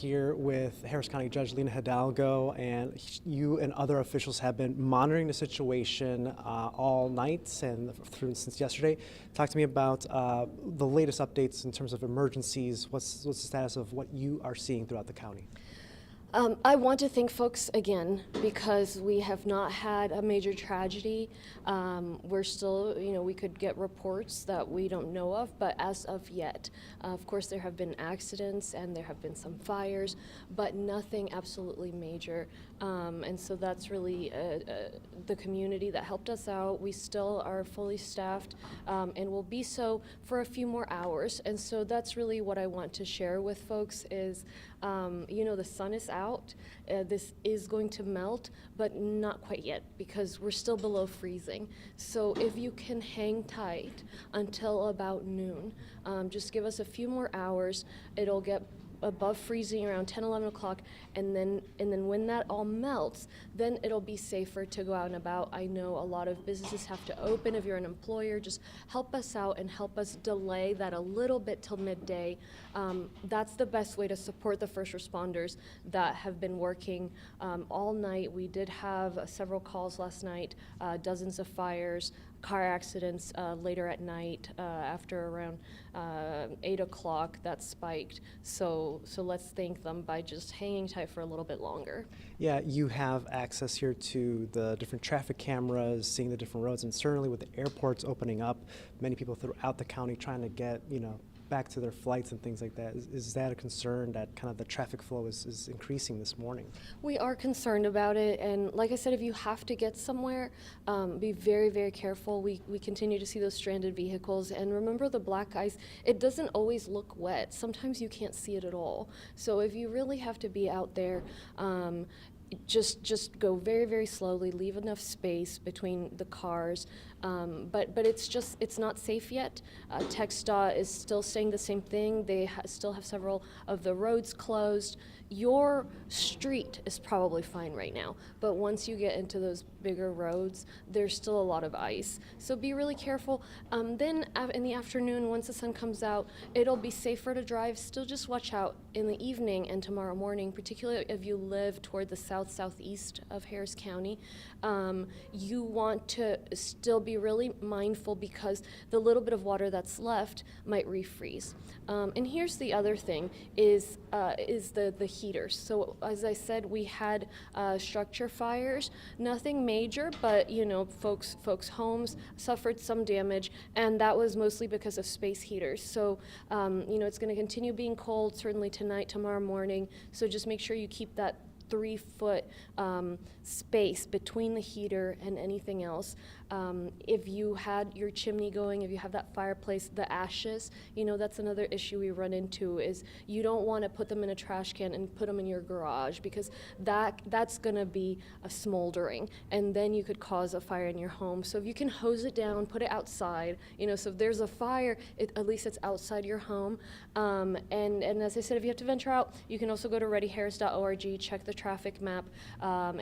Here with Harris County Judge Lina Hidalgo, and you and other officials have been monitoring the situation all night and since yesterday. Talk to me about the latest updates in terms of emergencies. What's the status of what you are seeing throughout the county? I want to thank folks again because we have not had a major tragedy. We're still, we could get reports that we don't know of, but as of yet, of course, there have been accidents and there have been some fires, but nothing absolutely major. And so that's really the community that helped us out. We still are fully staffed and will be so for a few more hours. And so that's really what I want to share with folks is, the sun is out. This is going to melt, but not quite yet because we're still below freezing. So if you can hang tight until about noon, just give us a few more hours. It'll get above freezing around 10, 11 o'clock, and then when that all melts, then it'll be safer to go out and about. I know a lot of businesses have to open. If you're an employer, just help us out and help us delay that a little bit till midday. That's the best way to support the first responders that have been working all night. We did have several calls last night, dozens of fires, car accidents later at night after around 8 o'clock that spiked. So let's thank them by just hanging tight for a little bit longer. Yeah, you have access here to the different traffic cameras, seeing the different roads, and certainly with the airports opening up, many people throughout the county trying to get, back to their flights and things like that. Is that a concern that kind of the traffic flow is increasing this morning? We are concerned about it, and like I said, if you have to get somewhere, be very, very careful. We continue to see those stranded vehicles, and remember the black ice, it doesn't always look wet. Sometimes you can't see it at all. So if you really have to be out there, just go very, very slowly, leave enough space between the cars, but it's not safe yet. TxDOT is still saying the same thing. They still have several of the roads closed. Your street is probably fine right now, but once you get into those bigger roads, there's still a lot of ice. So be really careful. Then in the afternoon, once the sun comes out, it'll be safer to drive. Still just watch out in the evening and tomorrow morning, particularly if you live toward the southeast of Harris County. You want to still be really mindful because the little bit of water that's left might refreeze. And here's the other thing is the heaters. So as I said, we had structure fires, nothing major, but folks' homes suffered some damage, and that was mostly because of space heaters. So it's going to continue being cold certainly tonight, tomorrow morning. So just make sure you keep that 3-foot space between the heater and anything else. If you had your chimney going, if you have that fireplace, the ashes, that's another issue we run into is you don't want to put them in a trash can and put them in your garage because that's going to be a smoldering, and then you could cause a fire in your home. So if you can hose it down, put it outside, so if there's a fire, at least it's outside your home. And as I said, if you have to venture out, you can also go to readyharris.org, check the traffic map.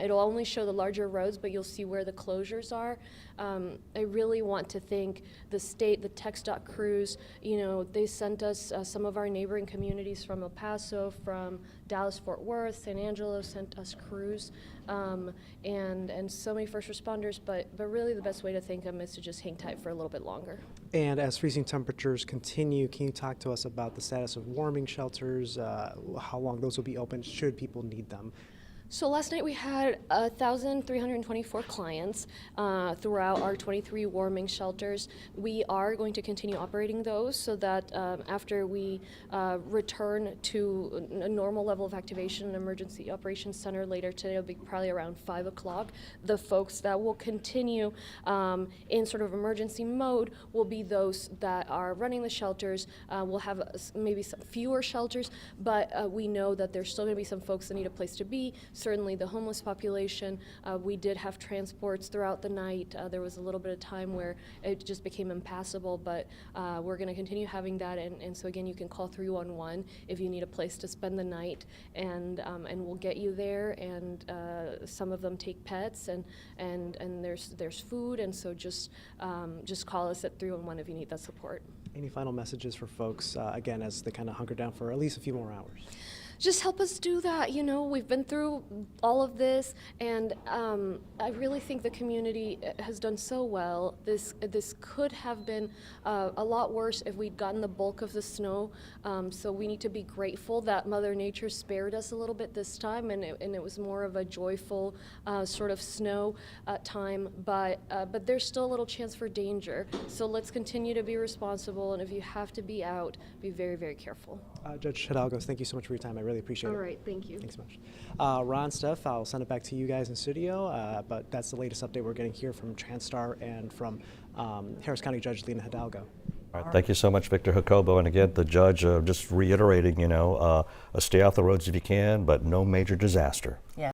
It'll only show the larger roads, but you'll see where the closures are. I really want to thank the state, the TxDOT crews. They sent us some of our neighboring communities from El Paso, from Dallas-Fort Worth, San Angelo sent us crews, and so many first responders, but really the best way to thank them is to just hang tight for a little bit longer. And as freezing temperatures continue, can you talk to us about the status of warming shelters, how long those will be open should people need them? So last night we had 1,324 clients throughout our 23 warming shelters. We are going to continue operating those so that after we return to a normal level of activation in Emergency Operations Center later today, it'll be probably around 5 o'clock. The folks that will continue in sort of emergency mode will be those that are running the shelters. We'll have maybe some fewer shelters, but we know that there's still going to be some folks that need a place to be. Certainly the homeless population. We did have transports throughout the night. There was a little bit of time where it just became impassable, but we're going to continue having that. And so again, you can call 311 if you need a place to spend the night, and we'll get you there. And some of them take pets, and there's food, and so just call us at 311 if you need that support. Any final messages for folks, again, as they kind of hunker down for at least a few more hours? just help us do that. You know, we've been through all of this, and I really think the community has done so well. This could have been a lot worse if we'd gotten the bulk of the snow. So we need to be grateful that Mother Nature spared us a little bit this time, and it was more of a joyful sort of snow time. But there's still a little chance for danger. So let's continue to be responsible, and if you have to be out, be very, very careful. Judge Hidalgo, thank you so much for your time. I really appreciate it. All right, thank you. Thanks so much. Ron, Steph, I'll send it back to you guys in studio, but that's the latest update we're getting here from Transtar and from Harris County Judge Lina Hidalgo. All right, thank you so much, Victor Jacobo. And again, the judge just reiterating, stay off the roads if you can, but no major disaster. Yeah.